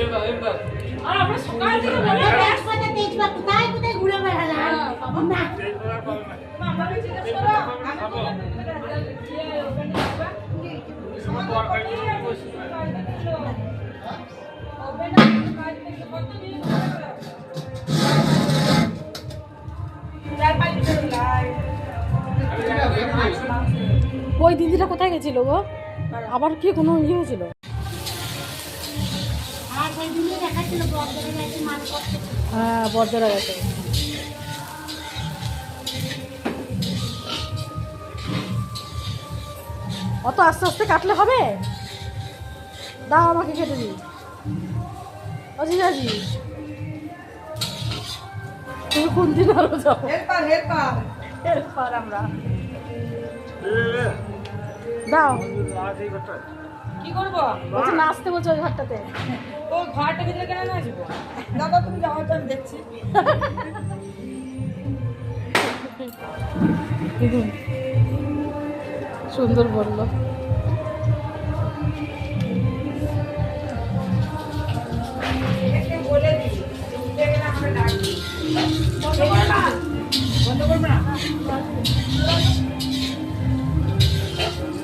আর আমরা সকাল থেকে বলে একসাথে তেজপাতা কোথায় কোথায় ঘুরে বেড়ালাম না আমরা জিজ্ঞেস করো ওই দিদিটা কোথায় গেছিল গো? আবার কি কোনো ইয়ে হয়েছিল? আর ওই দিনই দেখাচ্ছিল বড়দের গেছে মাছ করতে হ্যাঁ, বর্জরা গেছে। অত আস্তে আস্তে কাটলে হবে? দাও আমাকে কেটে দিই। অজিজাজি তুমি কোন দিন আরো যাও? এরপর আমরা দাও। কি করবো বলছে নাচতে বলছে ওই ঘরটাতে। ও ঘরটা ভিতরে কেন নাচবো দাদা তুমি যাও তো আমি দেখছি দেখুন সুন্দর বললো। বলে দিই আমরা ডাকি বন্ধ করবে না